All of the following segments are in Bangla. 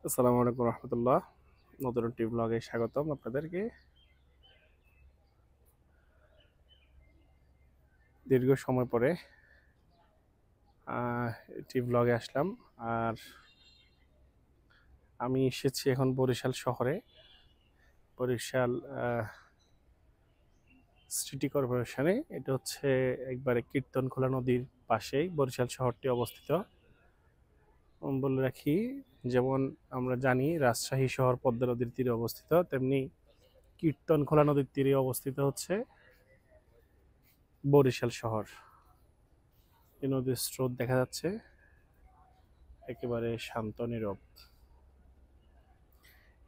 আসসালামু আলাইকুম রহমতুল্লাহ। নতুন একটি ব্লগে স্বাগতম আপনাদেরকে। দীর্ঘ সময় পরে একটি ব্লগে আসলাম। আর আমি এসেছি এখন বরিশাল শহরে। বরিশাল সিটি কর্পোরেশনে। এটা হচ্ছে একবারে কীর্তনখোলা নদীর পাশেই বরিশাল শহরটি অবস্থিত। বলে রাখি, যেমন আমরা জানি রাজশাহী শহর পদ্মা নদীর তীরে অবস্থিত, তেমনি কীর্তনখোলা নদীর তীরে অবস্থিত হচ্ছে বরিশাল শহর। এই নদীর স্রোত দেখা যাচ্ছে, একেবারে শান্ত নীরব।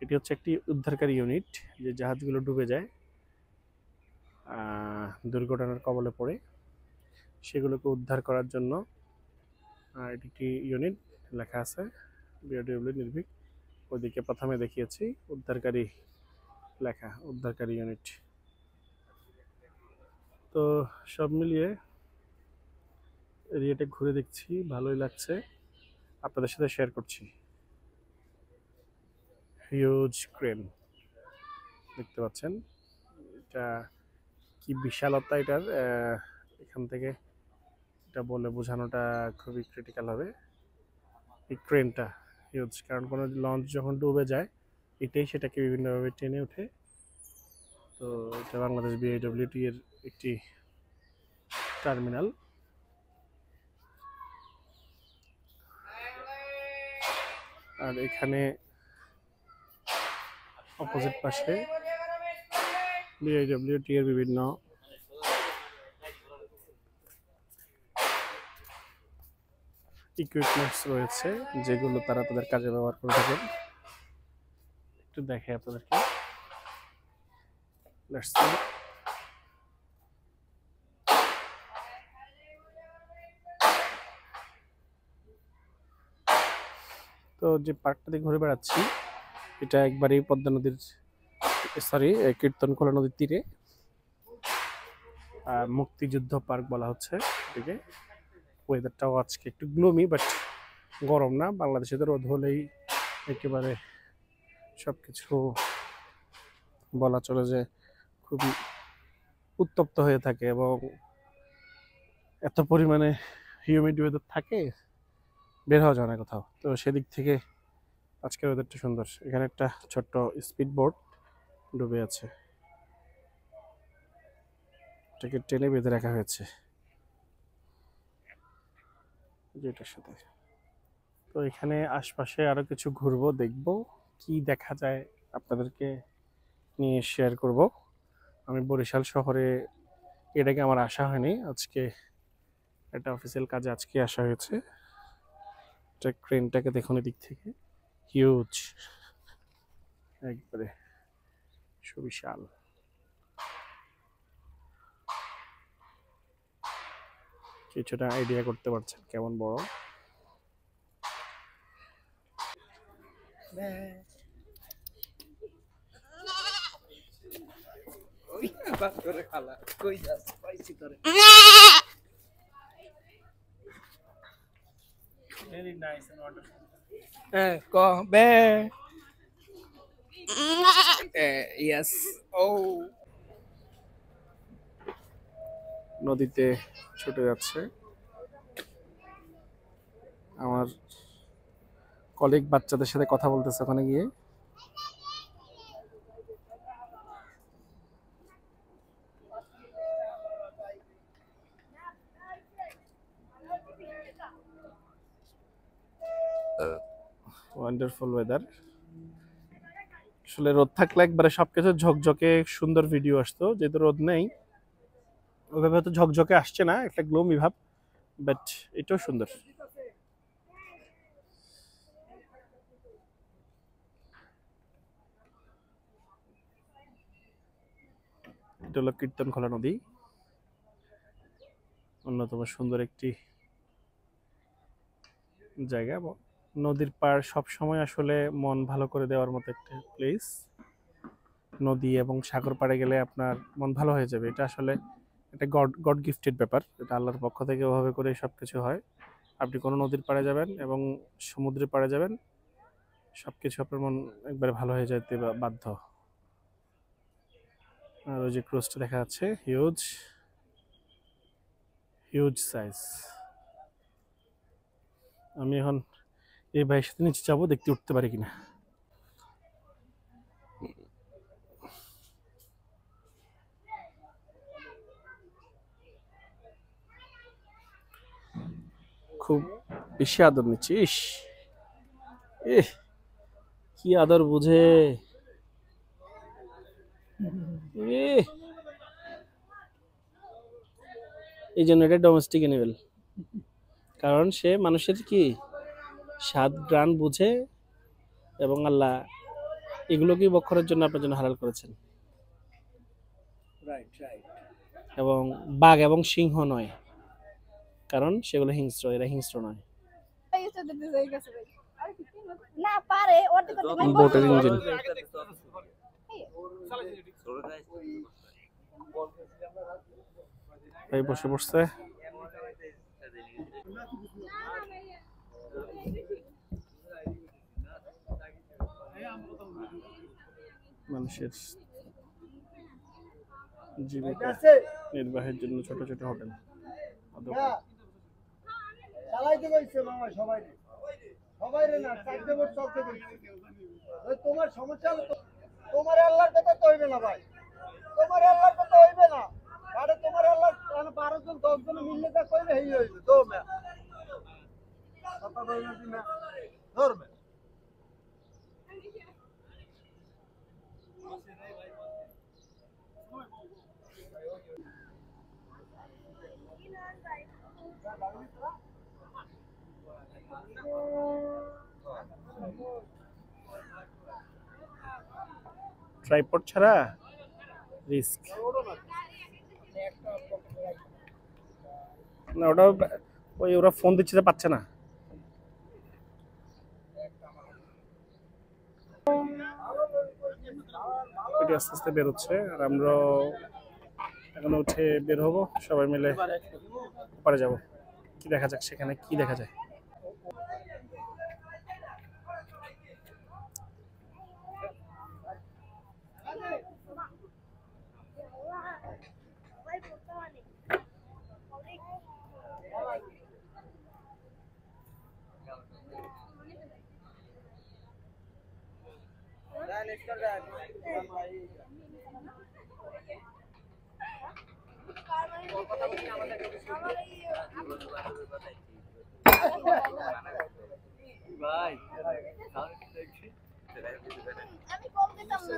এটি হচ্ছে একটি উদ্ধারকারী ইউনিট, যে জাহাজগুলো ডুবে যায়, দুর্ঘটনার কবলে পড়ে সেগুলোকে উদ্ধার করার জন্য। এটি একটি ইউনিট, লেখা আছে বিআরডব্লিউ নির্ভীক। ওইদিকে প্রথমে দেখিয়েছি উদ্ধারকারী লেখা, উদ্ধারকারী ইউনিট। তো সব মিলিয়ে এরিয়াটা ঘুরে দেখছি, ভালোই লাগছে, আপনাদের সাথে শেয়ার করছি। হিউজ ক্রেন দেখতে পাচ্ছেন, এটা কি বিশালতা এটার! এখান থেকে এটা বলে বোঝানোটা খুবই ক্রিটিক্যাল হবে। এই ক্রেনটা হিউজ, কারণ কোনো লঞ্চ যখন ডুবে যায় এটাই সেটাকে বিভিন্নভাবে টেনে ওঠে। তো এটা বাংলাদেশ বিআইডব্লিউটি এর একটি টার্মিনাল। আর এখানে অপোজিট পাশে বিআইডব্লিউটি এর বিভিন্ন ইকুইপমেন্টস রয়েছে, যেগুলো তারা তাদের কাজে ব্যবহার করে থাকেন। একটু দেখে আপনাদেরকে। Let's see. তো যে পার্কটাতে ঘুরে বেড়াচ্ছি, এটা একবারেই পদ্মা নদীর, সরি, কীর্তনখোলা নদীর তীরে। মুক্তিযুদ্ধ পার্ক বলা হচ্ছে এটিকে। ওয়েদারটাও আজকে একটু গ্লুমি, বাট গরম না। বাংলাদেশে তো রোদ হলেই একেবারে সব কিছু বলা চলে যে খুবই উত্তপ্ত হয়ে থাকে, এবং এত পরিমাণে হিউমিড ওয়েদার থাকে, বের হওয়া যায় না কোথাও। তো সেদিক থেকে আজকের ওয়েদারটা সুন্দর। এখানে একটা ছোট্ট স্পিড বোট ডুবে আছে, এটাকে টেনে বেঁধে রাখা হয়েছে যেটার সাথে। তো এখানে আশপাশে আরো কিছু ঘুরবো, দেখবো কি দেখা যায়, আপনাদেরকে নিয়ে শেয়ার করব। আমি বরিশাল শহরে এর আগে আমার আসা হয়নি, আজকে একটা অফিসিয়াল কাজে আজকে আসা হয়েছে। এটা ক্রেনটাকে দেখুন, এদিক থেকে হিউজ, একবারে সুবিশাল। কিছুটা আইডিয়া করতে পারছেন কেমন বড়। Very nice and wonderful. Có bé. Yes. Oh. নদীতে ছুটে যাচ্ছে আমার কলিগ, বাচ্চাদের সাথে কথা বলতেছে ওখানে গিয়ে। Wonderful weather. আসলে রোদ থাকলে একবারে সবকিছু ঝকঝকে সুন্দর ভিডিও আসতো, যেহেতু রোদ নেই ওইভাবে হয়তো ঝকঝকে আসছে না, একটা গ্লোমি ভাব, বাট এটাও সুন্দর। এটা হলো কীর্তনখোলা নদী, অন্যতম সুন্দর একটি জায়গা। নদীর পাড় সব সময় আসলে মন ভালো করে দেওয়ার মতো একটা প্লেস। নদী এবং সাগর পাড়ে গেলে আপনার মন ভালো হয়ে যাবে। এটা আসলে একটা গড গড গিফটেড ব্যাপার, এটা আল্লাহর পক্ষ থেকে ওভাবে করে সব কিছু হয়। আপনি কোনো নদীর পাড়ে যাবেন এবং সমুদ্রের পাড়ে যাবেন, সবকিছু আপনার মন একবারে ভালো হয়ে যেতে বাধ্য। আর ওই যে ক্রুজটা দেখা যাচ্ছে, হিউজ হিউজ সাইজ। আমি এখন এই ভাইয়ের সাথে নিচে যাবো, দেখতে উঠতে পারি কিনা। খুব বেশি আদর নিচ্ছিস, এ কি আদর বুঝে, এ এই জন্য এটা ডোমেস্টিক অ্যানিমেল, কারণ সে মানুষের কি স্বাদ গ্রাণ বুঝে, এবং আল্লাহ এগুলোকেই বক্ষরের জন্য আপনার জন্য হালাল করেছেন। Right right. এবং বাঘ এবং সিংহ নয়, কারণ সেগুলো হিংস্র, এরা হিংস্র নয়। না পারে ওর দিকে বোটের ইঞ্জিন। ভাই বসে পড়ছে। মানুষের জীবিকা নির্বাহের জন্য ছোট ছোট হোটেল। চালাইতে বলছে মামা সবাই সবাই রে না চারটে বছর চলতে বলছে। তোমার সমস্যা হলো তোমার আল্লাহর কথা তো হইবে না ভাই, তোমার আল্লাহর কথা হইবে না। আরে তোমার আল্লাহ 12 জন 10 জন মিললে তা কইবে হেই হইবে তো মে কথা বলনা তুমি ধরবে। ট্রাইপড ছাড়া রিস্ক না, ওটা ওই ওরা ফোন দিচ্ছে যে পাচ্ছে না। এটি আস্তে আস্তে বেরোচ্ছে, আর আমরা এখন উঠে বের হবো সবাই মিলে, ওপারে যাব। কি দেখা যাক সেখানে কি দেখা যায়। আমি কম দিতাম না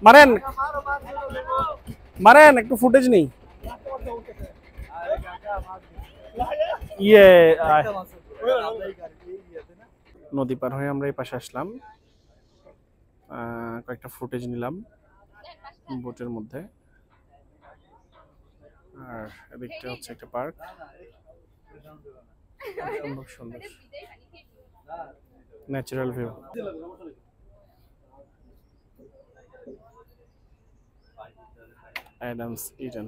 মারেন মারেন, একটু ফুটেজ নেই। ইয়ে নদী পার হয়ে আমরা এই পাশে আসলাম, কয়েকটা ফুটেজ নিলাম বোটের মধ্যে। আর এদিকটা হচ্ছে একটা পার্ক, সুন্দর সুন্দর ন্যাচারাল ভিউ। Adams Eden.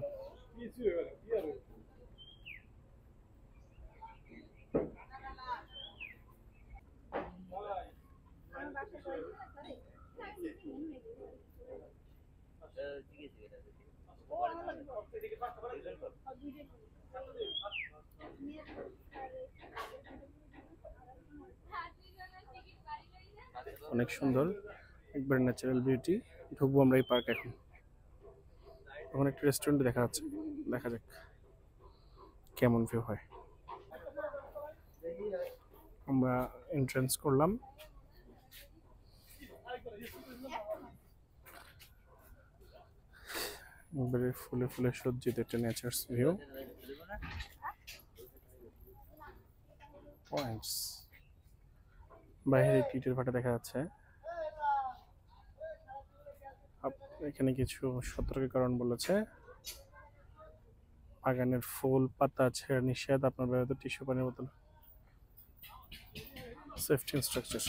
অনেক সুন্দর, একবার ন্যাচারাল বিউটি। ঢুকবো আমরা এই পার্ক এখন। এখন একটা রেস্টুরেন্ট দেখা যাচ্ছে, দেখা যাক কেমন ভিউ হয়। আমরা এন্ট্রান্স করলাম। একবারে ফুলে ফুলে সজ্জিত একটা নেচার ভিউ পয়েন্টস। বাইরে একটি ইটের ভাটা দেখা যাচ্ছে। এখানে কিছু সতর্কীকরণ বলেছে, বাগানের ফুল পাতা ছেঁড়া নিষেধ, আপনার ব্যবহৃত টিস্যু পানির বোতল, সেফটি ইনস্ট্রাকচার।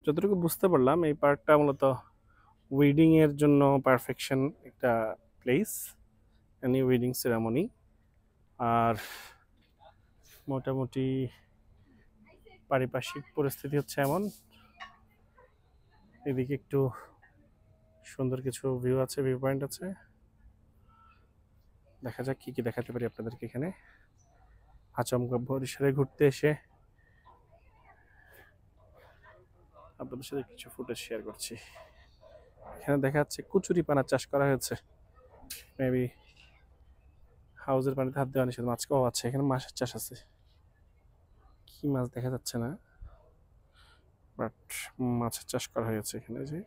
যতটুকু বুঝতে পারলাম এই পার্কটা মূলত ওয়েডিং এর জন্য পারফেকশন একটা প্লেস, এনি ওয়েডিং সেরেমনি। আর মোটামুটি পারিপার্শ্বিক পরিস্থিতি হচ্ছে এমন, এদিকে একটু সুন্দর কিছু ভিউ আছে, ভিউ পয়েন্ট আছে। দেখা যাক কি কি দেখাতে পারি আপনাদেরকে এখানে। আচমকা বরিশালে ঘুরতে এসে আপনাদের সাথে কিছু ফুটেজ শেয়ার করছি। এখানে দেখা যাচ্ছে কুচুরি পানা চাষ করা হয়েছে, মেবি হাউজের পানিতে হাত দেওয়া নিষেধ। মাছ ও আছে, এখানে মাছের চাষ আছে, কি মাছ দেখা যাচ্ছে না, বাট মাছের চাষ করা হয়েছে এখানে। যে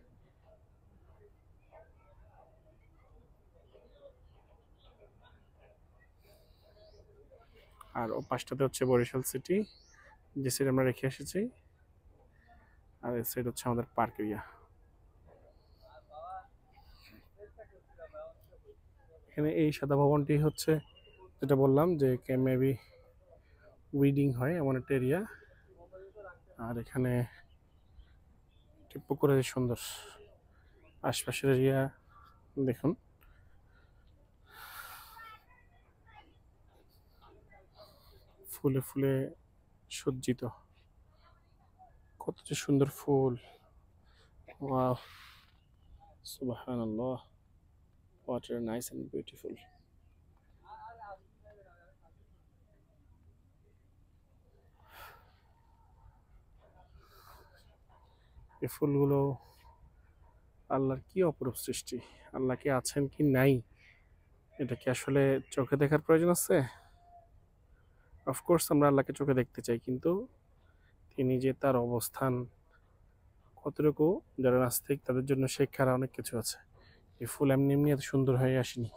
আর ও পাশটাতে হচ্ছে বরিশাল সিটি, যে সাইড আমরা রেখে এসেছি। আর এই সাইড হচ্ছে আমাদের পার্ক এরিয়া। এখানে এই সাদা ভবনটি হচ্ছে যেটা বললাম যে মেবি উইডিং হয় এমন একটা এরিয়া। আর এখানে পুকুরে সুন্দর আশপাশের এরিয়া দেখুন। ফুলে ফুলে সজ্জিত, কত যে সুন্দর ফুল! ওয়াও, সুবহানাল্লাহ, what a nice and beautiful. এই ফুলগুলো আল্লাহর কি অপরূপ সৃষ্টি! আল্লাহ কি আছেন কি নাই, এটা কি আসলে চোখে দেখার প্রয়োজন আছে? অফকোর্স আমরা আল্লাহকে চোখে দেখতে চাই, কিন্তু তিনি যে তার অবস্থান কতটুকু, যারা নাস্তিক তাদের জন্য শিক্ষার অনেক কিছু আছে। এই ফুল এমনি এমনি এত সুন্দর হয়ে আসেনি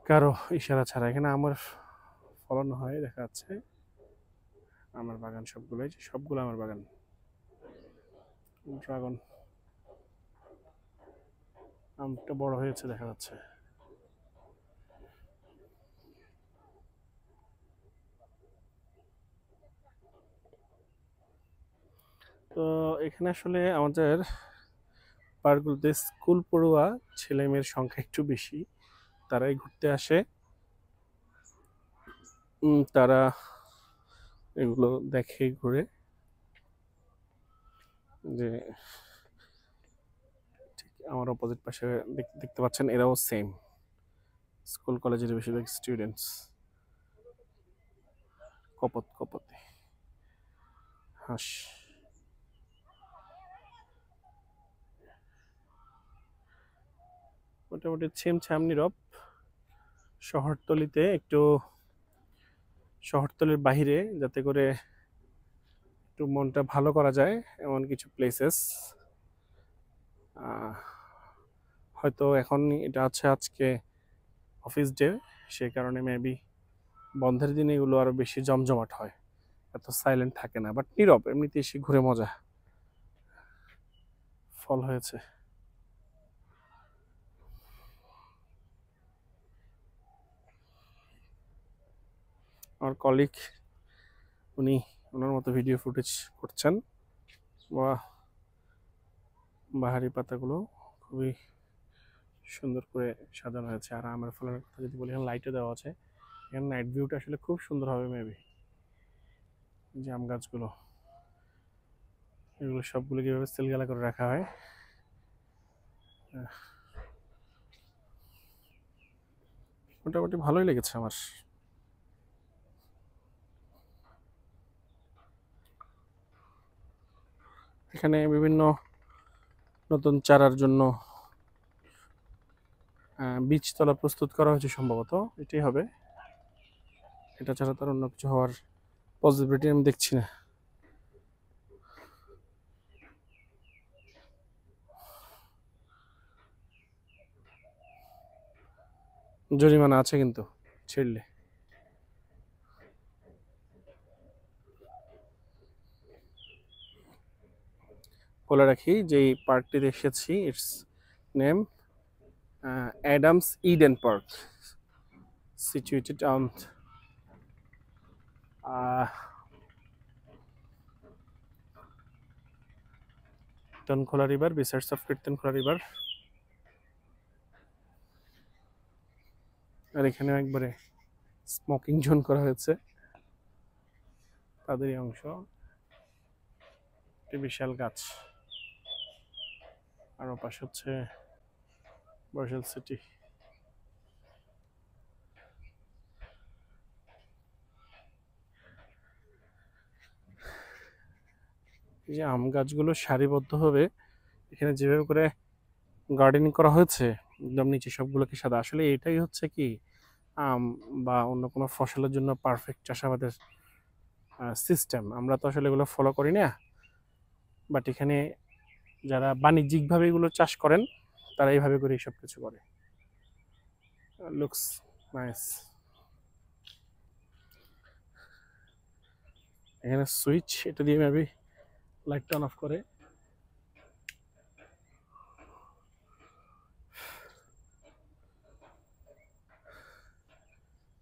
কারো ইশারা ছাড়া। এখানে আমার ফলন হয় দেখা যাচ্ছে, আমার বাগান সবগুলোই, সবগুলো আমার বাগান। ড্রাগন আমটা বড় হয়েছে দেখা যাচ্ছে। তো এখানে আসলে আমাদের পার্কগুলোতে স্কুল পড়ুয়া ছেলে মেয়ের সংখ্যা একটু বেশি, তারাই ঘুরতে আসে। তারা এগুলো দেখে ঘুরে, যে ঠিক আমার অপোজিট পাশে দেখতে পাচ্ছেন, এরাও সেম স্কুল কলেজের বেশিরভাগ স্টুডেন্টস। কপত কপতে হাঁস। মোটামুটি ছিমছাম নীরব। শহরতলিতে একটু, শহরতলির বাহিরে যাতে করে একটু মনটা ভালো করা যায় এমন কিছু প্লেসেস। হয়তো এখন এটা আছে আজকে অফিস ডে, সেই কারণে মেবি বন্ধের দিনে এগুলো আরো বেশি জমজমাট হয়, এত সাইলেন্ট থাকে না, বাট নীরব, এমনিতে এসে ঘুরে মজা। ফল হয়েছে। আমার কলিগ, উনি ওনার মতো ভিডিও ফুটেজ করছেন। বা বাহারি পাতাগুলো খুবই সুন্দর করে সাজানো হয়েছে। আর আমার ফলের কথা যদি বলি, এখানে লাইটও দেওয়া আছে, এখানে নাইট ভিউটা আসলে খুব সুন্দর হবে মেবি। যে আম গাছগুলো, এগুলো সবগুলো কীভাবে সেলগালা করে রাখা হয়। মোটামুটি ভালোই লেগেছে আমার। এখানে বিভিন্ন নতুন চারার জন্য বীজতলা প্রস্তুত করা হয়েছে, সম্ভবত এটাই হবে। এটা ছাড়া তার অন্য কিছু হওয়ার পসিবিলিটি আমি দেখছি না। জরিমানা আছে কিন্তু ছিড়লে। বলে রাখি যে এই পার্কটিতে এসেছি, it's name Adams Eden park, situated on Kirtankhola river, besides of Kirtankhola river. আর এখানে একবারে স্মোকিং জোন করা হয়েছে, তাদেরই অংশ। একটি বিশাল গাছ। আর ওপাশ হচ্ছে বরিশাল সিটি। এই যে আম গাছগুলো সারিবদ্ধভাবে এখানে যেভাবে করে গার্ডেনিং করা হয়েছে, একদম নিচে সবগুলোকে সাদা, আসলে এটাই হচ্ছে কি আম বা অন্য কোনো ফসলের জন্য পারফেক্ট চাষাবাদের সিস্টেম। আমরা তো আসলে এগুলো ফলো করি না, বাট এখানে যারা বাণিজ্যিকভাবে এগুলো চাষ করেন তারা এইভাবে করে সব কিছু করে। Looks nice. এখানে সুইচ, এটা দিয়ে মেবি লাইটটা অন অফ করে।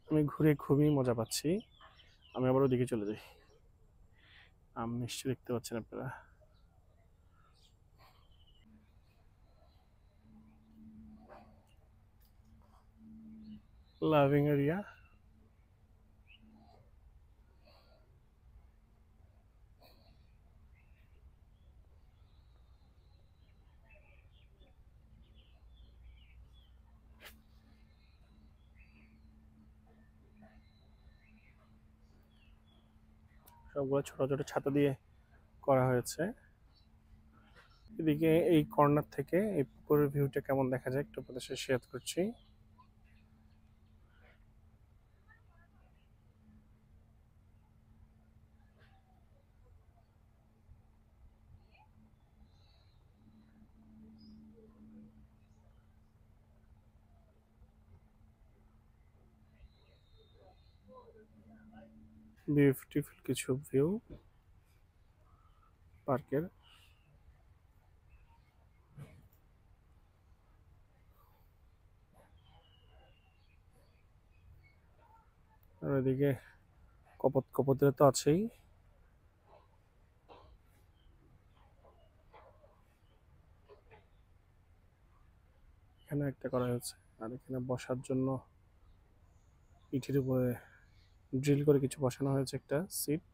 আমি ঘুরে খুবই মজা পাচ্ছি। আমি আবার ওদিকে চলে যাই। আম নিশ্চয়ই দেখতে পাচ্ছেন আপনারা। Loving area. সবগুলো ছোট ছোট ছাতা দিয়ে করা হয়েছে। এদিকে এই কর্নার থেকে এই পুকুরের ভিউটা কেমন দেখা যায় একটু আপনাদের সাথে শেয়ার করছি। বিউটিফুল কিছু ভিউ পার্কের। আর এদিকে কপোতেরা তো আছেই। এখানে একটা করা হয়েছে, আর এখানে বসার জন্য ইটের উপরে ড্রিল করে কিছু বসানো হয়েছে, একটা সিট।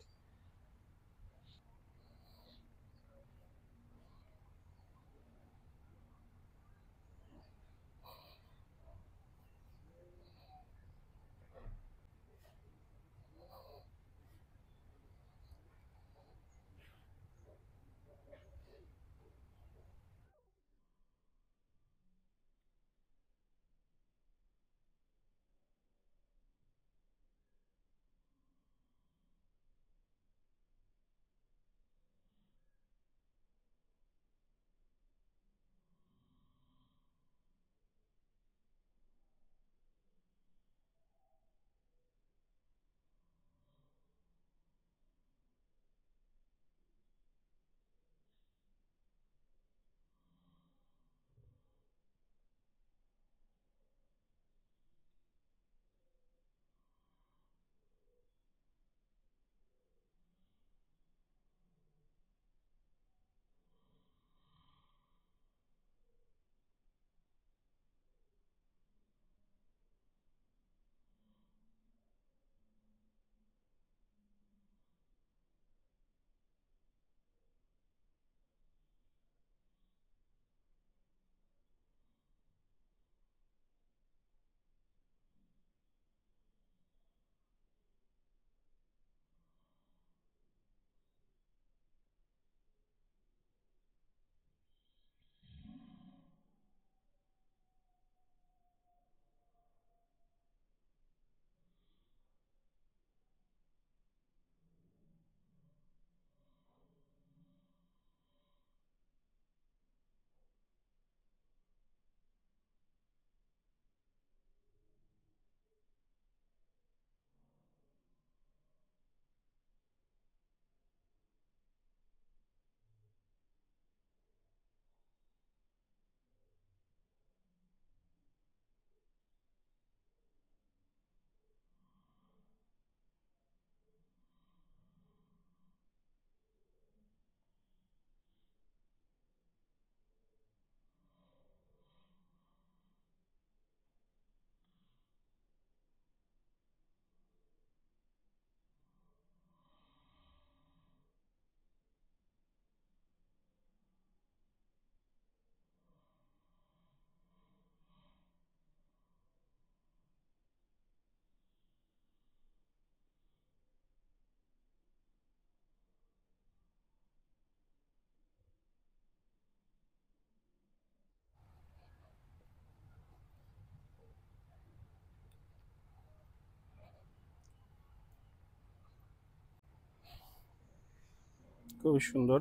খুবই সুন্দর,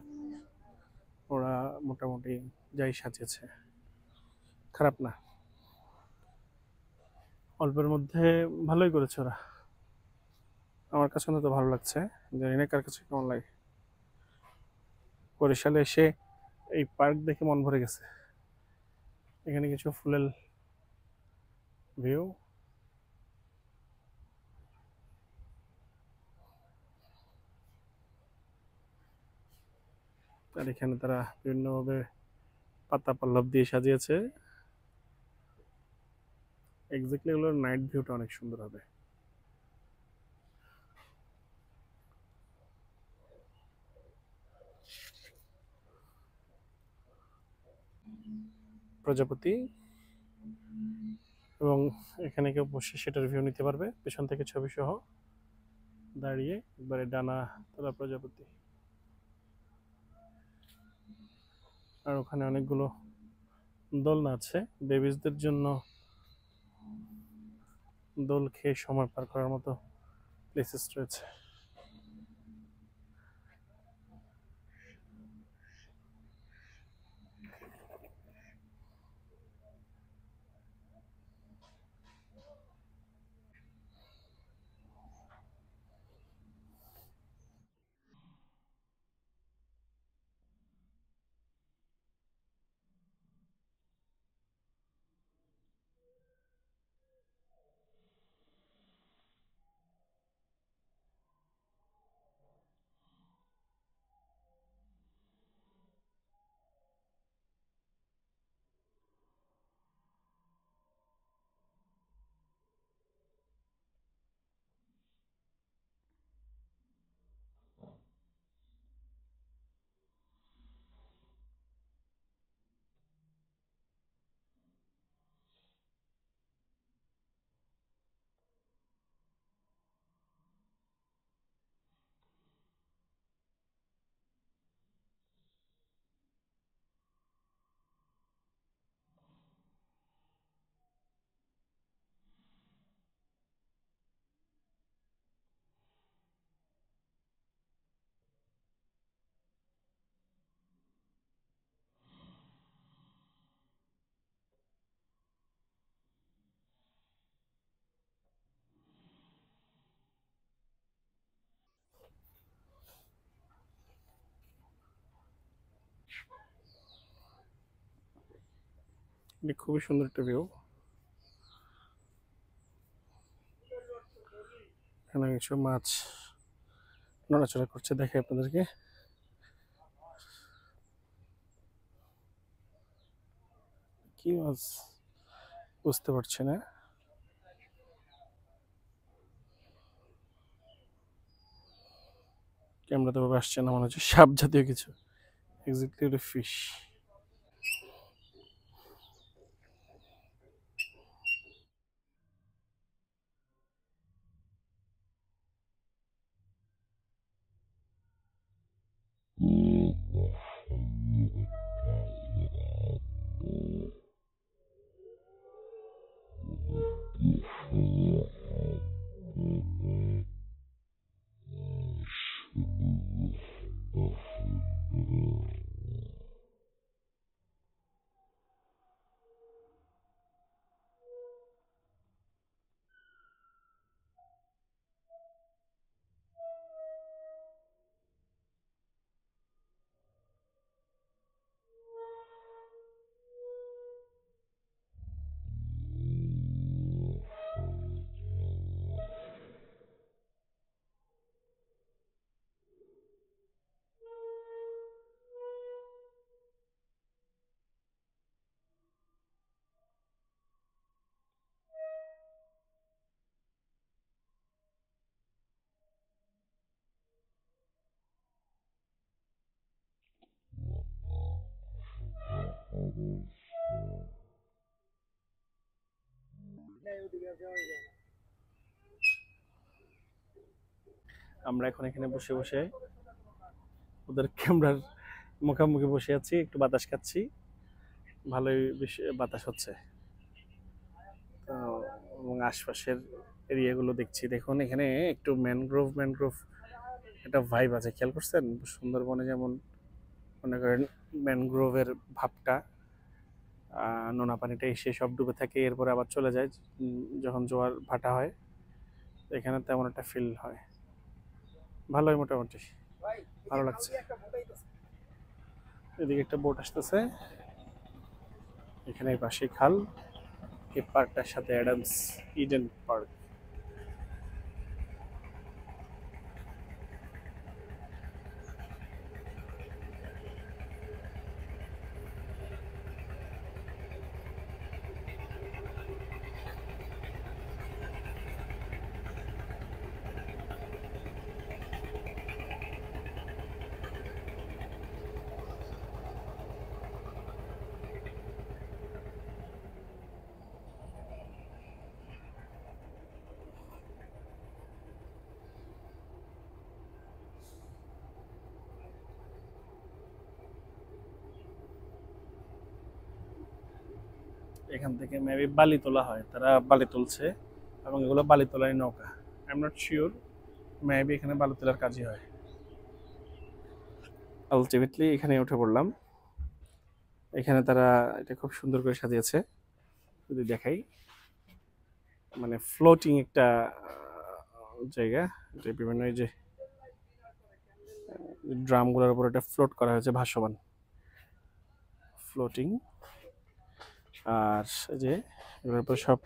ওরা মোটামুটি যাই সাজিয়েছে, খারাপ না, অল্পের মধ্যে ভালোই করেছে ওরা। আমার কাছে তো ভালো লাগছে, জানি না কার কাছে কেমন লাগে। বরিশালে এসে এই পার্ক দেখে মন ভরে গেছে। এখানে কিছু ফুলের ভিউ, আর এখানে তারা বিভিন্নভাবে পাতা পল্লব দিয়ে সাজিয়েছে। এক্স্যাক্টলি এগুলোর নাইট ভিউটা অনেক সুন্দর হবে। প্রজাপতি, এবং এখানে কেউ বসে সেটার ভিউ নিতে পারবে পেছন থেকে ছবি সহ। দাঁড়িয়ে একবারে ডানা তোলা প্রজাপতি। আর ওখানে অনেকগুলো দোলনা আছে, বেবিসদের জন্য দোল খেয়ে সময় পার করার মতো প্লেসেস রয়েছে। এটা খুবই সুন্দর একটা ভিউ। এখানে কিছু মাছ নড়াচড়া করছে, দেখে আপনাদেরকে। কি মাছ বুঝতে পারছি না। ক্যামেরাতে ভাবে আসছে না, মনে হচ্ছে সাপ জাতীয় কিছু। এক্স্যাক্টলি একটা ফিশ। আমরা এখন এখানে বসে বসে ওদের ক্যামেরার মুখোমুখি বসে আছি, একটু বাতাস খাচ্ছি। ভালোই বাতাস হচ্ছে। তো এবং আশপাশের এরিয়াগুলো দেখছি। দেখুন এখানে একটু ম্যানগ্রোভ ম্যানগ্রোভ একটা ভাইব আছে, খেয়াল করছেন? সুন্দরবনে যেমন মনে করেন ম্যানগ্রোভের ভাবটা, নোনা পানিটা এসে সব ডুবে থাকে, এরপরে আবার চলে যায় যখন জোয়ার ভাটা হয়। এখানে তেমন একটা ফিল হয়, ভালোই মোটামুটি ভালো লাগছে। এদিকে একটা বোট আসতেছে, এখানে পাশে খাল। এই পার্কটার সাথে অ্যাডামস ইডেন পার্ক। এখান থেকে মেবি বালি তোলা হয়, তারা বালি তুলছে এবং এগুলো বালি তোলার নৌকা। I am not sure, maybe এখানে বালি তোলার কাজই হয়। আলটিমেটলি এখানে উঠে পড়লাম। এখানে তারা এটা খুব সুন্দর করে সাজিয়েছে, যদি দেখাই, মানে ফ্লোটিং একটা জায়গা, যে বিভিন্ন এই যে ড্রামগুলোর উপর এটা ফ্লোট করা হয়েছে, ভাসমান ফ্লোটিং। আর এই যে এগুলোর উপর সব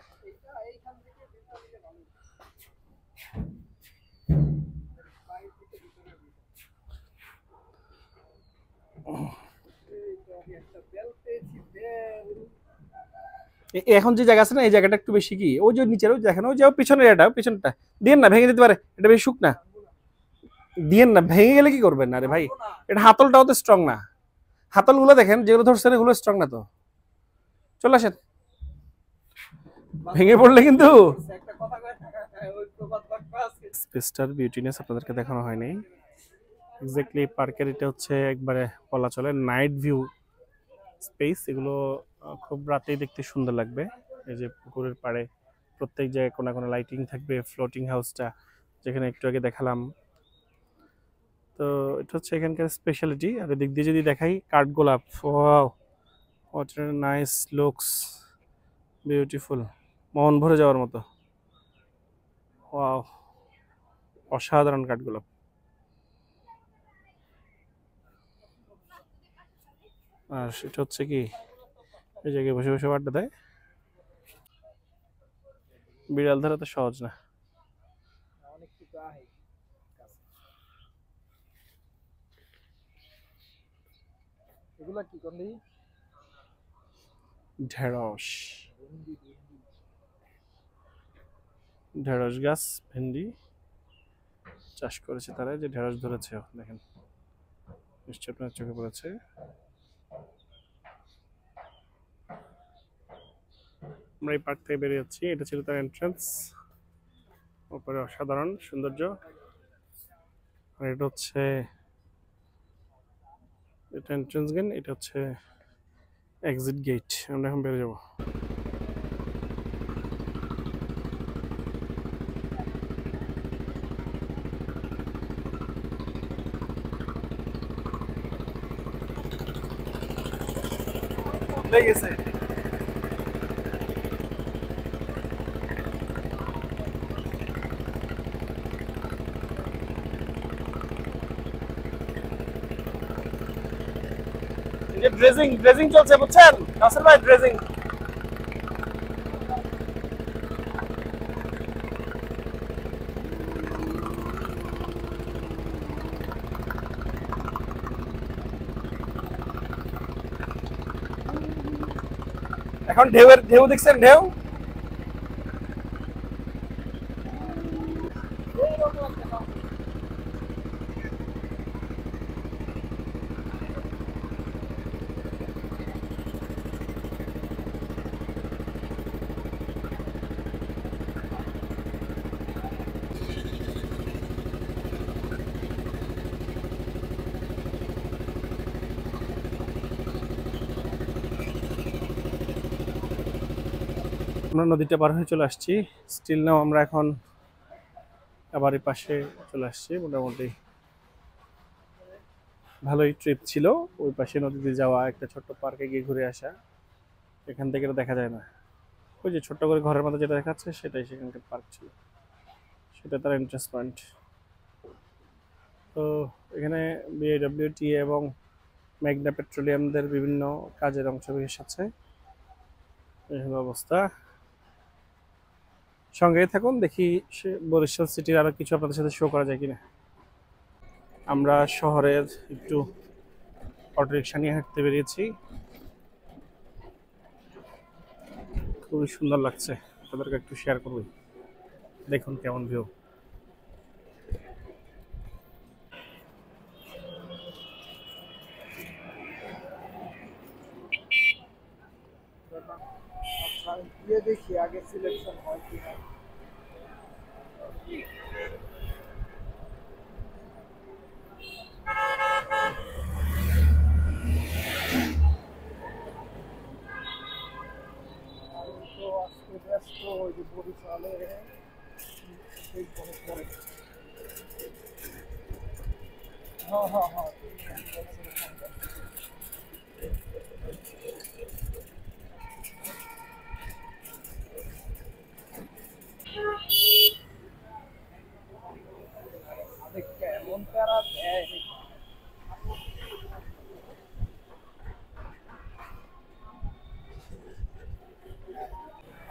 এখন যে জায়গা আছে না, এই জায়গাটা একটু বেশি কি, ওই যে নিচের ওই দেখেন, ওই যে পিছনের এটা, পিছনটা দিয়েন না, ভেঙে যেতে পারে, এটা বেশি শুক না, দিয়েন না, ভেঙে গেলে কি করবেন? আরে ভাই, এটা হাতলটাও তো স্ট্রং না, হাতলগুলো দেখেন যেগুলো ধরছেন এগুলো স্ট্রং না তো। চলে আসেন, ভেঙে পড়লে কিন্তু। স্পেসটার বিউটিনেস আপনাদেরকে দেখানো হয়নি। এক্স্যাক্টলি পার্কের এটা হচ্ছে একবারে বলা চলে নাইট ভিউ স্পেস। এগুলো খুব রাতেই দেখতে সুন্দর লাগবে। এই যে পুকুরের পাড়ে প্রত্যেক জায়গায় কোনা কোনা লাইটিং থাকবে, ফ্লোটিং হাউসটা যেখানে একটু আগে দেখালাম। তো এটা হচ্ছে এখানকার স্পেশালিটি। আর এদিক দিয়ে যদি দেখাই, কাঠগোলাপ, wow what a nice looks, beautiful, মন ভরে যাওয়ার মতো। ওয়াও, অসাধারণ কাঠগোলাপ। আর সেটা হচ্ছে কি, এই জায়গায় বসে বসে আড্ডা দেয়। বিড়াল ধরা তো সহজ না। এগুলা কি করলি? ঢেঁড়স, ঢেঁড়স গাছ, ভেন্ডি চাষ করেছে তারা, যে ঢেঁড়স ধরেছে দেখেন, নিশ্চয় আপনার চোখে পড়েছে। আমরা এই পার্ক থেকে বেরিয়ে যাচ্ছি। এটা ছিল তার এন্ট্রান্স, উপরে অসাধারণ সৌন্দর্য। আর এটা হচ্ছে এটা এন্ট্রান্স গেট, এটা হচ্ছে এক্সিট গেট। আমরা এখন বেরিয়ে যাবো। লেগেছে ড্রেজিং, ড্রেজিং চলছে বুঝছেন নাসির ভাই, ড্রেজিং। এখন ঢেউয়ের ঢেউ দেখছেন, ঢেউ আমরা নদীটা পার হয়ে চলে আসছি। স্টিল নাও আমরা এখন আবার এই পাশে চলে আসছি। মোটামুটি ভালোই ট্রিপ ছিল। ওই পাশে নদীতে যাওয়া, একটা ছোট্ট পার্কে গিয়ে ঘুরে আসা, এখান থেকে এটা দেখা যায় না। ওই যে ছোট্ট করে ঘরের মধ্যে যেটা দেখাচ্ছে সেটাই সেখানকার পার্ক ছিল, সেটা তার এন্ট্রান্স পয়েন্ট। তো এখানে বিআইডব্লিউটি এবং ম্যাগনা পেট্রোলিয়ামদের বিভিন্ন কাজের অংশবিশেষ আছে। এই হলো অবস্থা। সঙ্গেই থাকুন, দেখি সে বরিশাল সিটির আরো কিছু আপনাদের সাথে শো করা যায় কিনা। আমরা শহরের একটু অটোরিকশা নিয়ে হাঁটতে বেরিয়েছি। খুবই সুন্দর লাগছে, তাদেরকে একটু শেয়ার করবো। দেখুন কেমন ভিউ। দিয়ে দেখি আগে সিলেকশন হয় কিনা। হ্যাঁ হ্যাঁ হ্যাঁ আরে কেমন প্যারা দেয়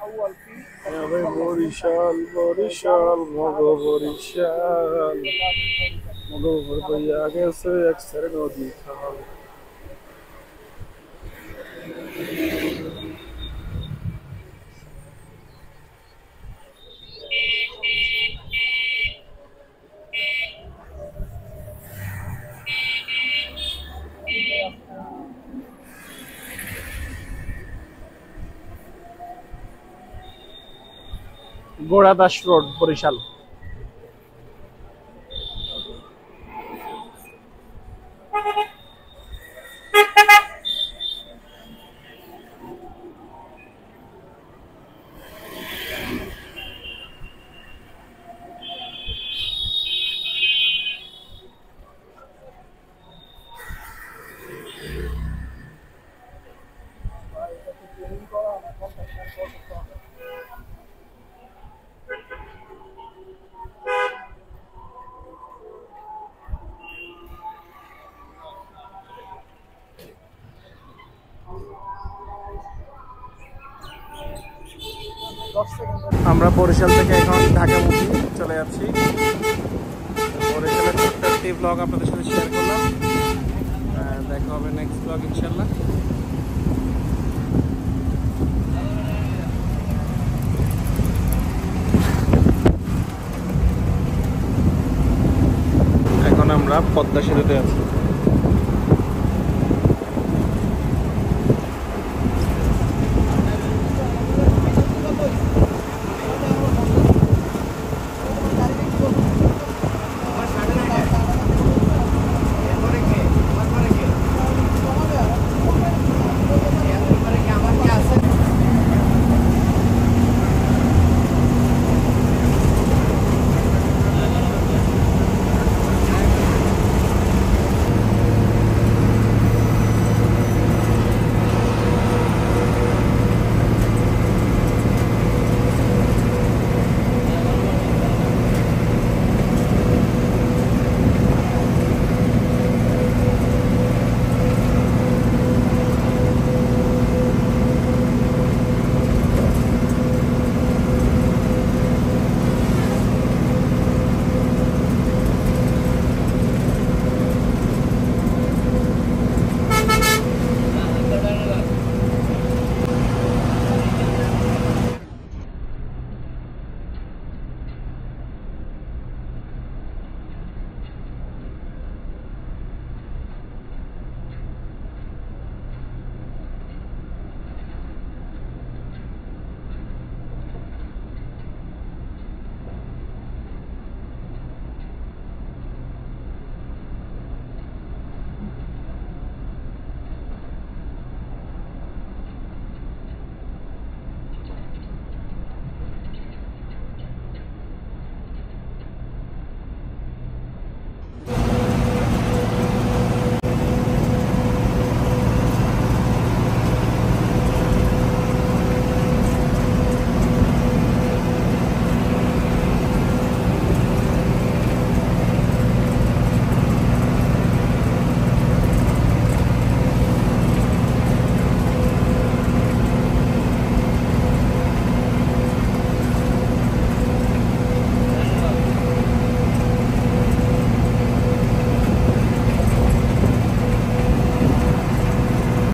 আউয়াল কি বরিশাল বরিশাল মগ বরিশাল মগ বইয়া গেছে এক্সের নদী খাল। গোড়াদাস রোড বরিশাল। আমরা বরিশাল থেকে এখন ঢাকামুখী চলে যাচ্ছি। বরিশালের ছোট্ট একটি ব্লগ আপনাদের সাথে শেয়ার করলাম। দেখা হবে নেক্সট ব্লগ ইনশাল্লাহ। এখন আমরা পদ্মা সেতুতে আছি।